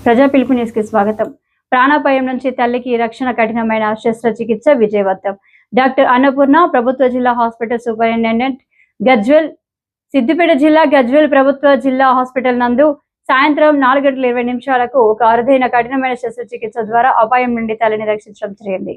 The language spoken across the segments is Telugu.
ప్రజా పిలుపు న్యూస్ కి స్వాగతం. ప్రాణాపాయం నుంచి తల్లికి రక్షణ కఠినమైన శస్త్రచికిత్స విజయవంతం. డాక్టర్ అన్నపూర్ణ ప్రభుత్వ జిల్లా హాస్పిటల్ సూపరింటెండెంట్ గజ్వేల్ సిద్దిపేట జిల్లా గజ్వేల్ ప్రభుత్వ జిల్లా హాస్పిటల్ నందు సాయంత్రం 4:20 ఒక అరుదైన కఠినమైన శస్త్రచికిత్స ద్వారా అపాయం నుండి తల్లిని రక్షించడం జరిగింది.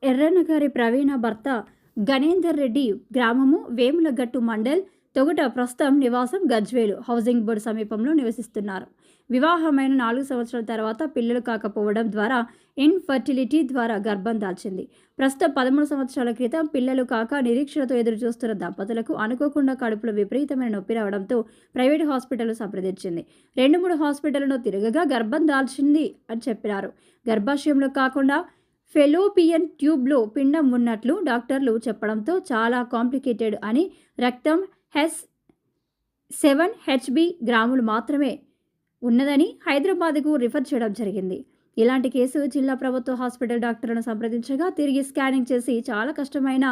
ఎర్రనగారి ప్రవీణ భర్త గణేందర్ రెడ్డి గ్రామము వేములగట్టు మండల్ తొగుట ప్రస్తుతం నివాసం గజ్వేలు హౌసింగ్ బోర్డు సమీపంలో నివసిస్తున్నారు. వివాహమైన 4 సంవత్సరాల తర్వాత పిల్లలు కాకపోవడం ద్వారా ఇన్ఫర్టిలిటీ ద్వారా గర్భం దాల్చింది. ప్రస్తుతం 13 సంవత్సరాల క్రితం పిల్లలు కాక నిరీక్షణతో ఎదురు చూస్తున్న దంపతులకు అనుకోకుండా కడుపులో విపరీతమైన నొప్పి రావడంతో ప్రైవేట్ హాస్పిటల్ సంప్రదించింది. 2-3 హాస్పిటళ్లను తిరగగా గర్భం దాల్చింది అని చెప్పారు. గర్భాశయంలో కాకుండా ఫెలోపియన్ ట్యూబ్లో పిండం ఉన్నట్లు డాక్టర్లు చెప్పడంతో చాలా కాంప్లికేటెడ్ అని రక్తం H7HB గ్రాములు మాత్రమే ఉన్నదని హైదరాబాద్కు రిఫర్ చేయడం జరిగింది. ఇలాంటి కేసు జిల్లా ప్రభుత్వ హాస్పిటల్ డాక్టర్లను సంప్రదించగా తిరిగి స్కానింగ్ చేసి చాలా కష్టమైన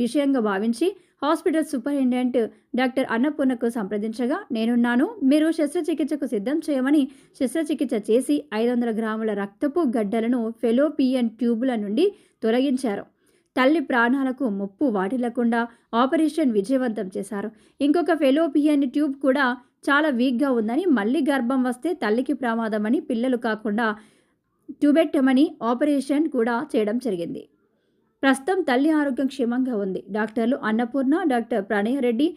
విషయంగా భావించి హాస్పిటల్ సూపరింటెండెంట్ డాక్టర్ అన్నపూర్ణకు సంప్రదించగా నేనున్నాను, మీరు శస్త్రచికిత్సకు సిద్ధం చేయమని శస్త్రచికిత్స చేసి 500 గ్రాముల రక్తపు గడ్డలను ఫెలోపియన్ ట్యూబుల నుండి తొలగించారు. తల్లి ప్రాణాలకు ముప్పు వాటిల్లకుండా ఆపరేషన్ విజయవంతం చేశారు. ఇంకొక ఫెలోపియన్ ట్యూబ్ కూడా చాలా వీక్గా ఉందని, మళ్ళీ గర్భం వస్తే తల్లికి ప్రమాదమని, పిల్లలు కాకుండా ట్యూబెక్టమీ ఆపరేషన్ కూడా చేయడం జరిగింది. ప్రస్తుతం తల్లి ఆరోగ్యం క్షేమంగా ఉంది. డాక్టర్లు Annapurna, doctor Pranaya Reddy,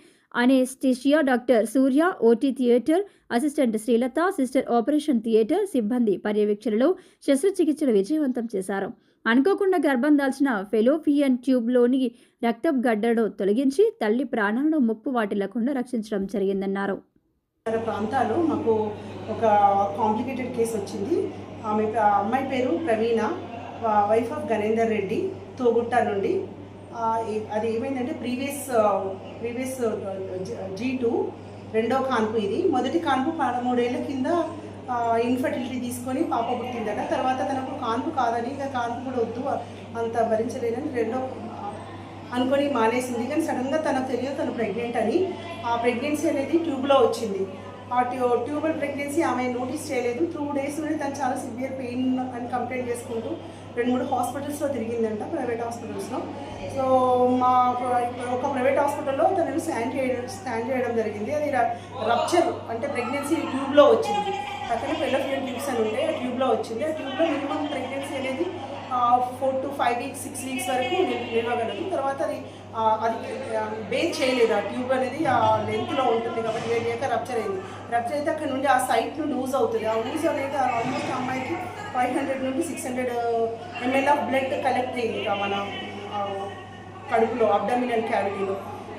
anaesthesia doctor Surya, OT theatre assistant Srilatha, sister operation theatre సిబ్బంది పర్యవేక్షణలో శస్త్రచికిత్సలు విజయవంతం చేశారు. అనుకోకుండా గర్భం దాల్చిన ఫెలోపియన్ ట్యూబ్లోని రక్తపు గడ్డను తొలగించి తల్లి ప్రాణాలను ముప్పు వాటిల్లకుండా రక్షించడం జరిగిందన్నారు. ప్రాంతాల్లో మాకు ఒక కాంప్లికేటెడ్ కేసు వచ్చింది. అమ్మాయి పేరు ప్రవీణ, వైఫ్ ఆఫ్ గణేందర్ రెడ్డి, తోగుట్ట నుండి. అది ఏమైందంటే ప్రీవియస్ G2 రెండో కాన్పు. ఇది మొదటి కాన్పు 13 ఏళ్ల కింద ఇన్ఫర్టిలిటీ తీసుకొని పాప పుట్టిందట. తర్వాత తనకు కాన్పు కాదని, ఇంకా కాన్పు కూడా వద్దు, అంత భరించలేదని రెండో అనుకొని మానేసింది. కానీ సడన్గా తనకు తెలియదు తను ప్రెగ్నెంట్ అని. ఆ ప్రెగ్నెన్సీ అనేది ట్యూబ్లో వచ్చింది. ఆ ట్యూబల్ ప్రెగ్నెన్సీ ఆమె నోటీస్ చేయలేదు. 2 డేస్ నుండి తను చాలా సివియర్ పెయిన్ అని కంప్లైంట్ చేసుకుంటూ 2-3 హాస్పిటల్స్లో తిరిగిందంట, ప్రైవేట్ హాస్పిటల్స్లో. సో మా ఒక ప్రైవేట్ హాస్పిటల్లో తనను స్కాన్ చేయడం జరిగింది. అది రప్చర్ అంటే ప్రెగ్నెన్సీ ట్యూబ్లో వచ్చింది. అక్కడ ఫెలోపియన్ ట్యూబ్స్ అని ఉంటే ఆ ట్యూబ్లో వచ్చింది. ఆ ట్యూబ్లో మినిమం ప్రెగ్నెన్సీ అనేది 4 to 5 weeks 6 weeks వరకు నిలవగలదు. తర్వాత అది బేస్ చేయలేదు. ఆ ట్యూబ్ అనేది ఆ లెంత్లో ఉంటుంది కాబట్టి వేడియాక రప్చర్ అయింది. రప్చర్ అయితే అక్కడ నుండి ఆ సైట్ను లూజ్ అవుతుంది. ఆ లూజ్ అనేది ఆల్మోస్ట్ అమ్మాయికి 500 నుండి 600 ml ఆఫ్ బ్లడ్ కలెక్ట్ అయింది మన కడుపులో, అబ్డామినల్ క్యావిటీలో.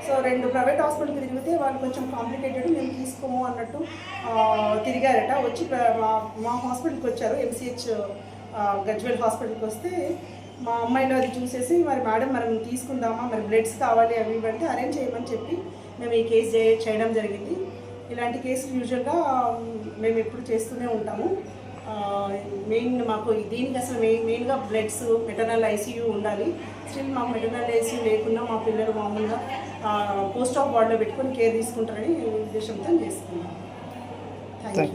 సో 2 ప్రైవేట్ హాస్పిటల్కి తిరిగితే వాళ్ళు కొంచెం కాంప్లికేటెడ్, మేము తీసుకోము అన్నట్టు తిరిగారట. వచ్చి మా హాస్పిటల్కి వచ్చారు, MCH గజ్వేల్ హాస్పిటల్కి వస్తే మా అమ్మాయిలో అది చూసేసి మరి మేడం మనం తీసుకుందామా, మరి బ్లడ్స్ కావాలి అవి ఇవంటే అరేంజ్ చేయమని చెప్పి మేము ఈ కేసు చేయడం జరిగింది. ఇలాంటి కేసులు యూజువల్గా మేము ఎప్పుడు చేస్తూనే ఉంటాము. మాకు దీనికి అసలు మెయిన్గా బ్లడ్స్, మెటర్నల్ ICU ఉండాలి. స్టిల్ మాకు మెటర్నల్ ICU లేకుండా మా పిల్లలు మామూలుగా పోస్ట్ ఆఫ్ వార్డులో పెట్టుకొని కేర్ తీసుకుంటారని ఉద్దేశంతో చేస్తున్నాం. Thank you.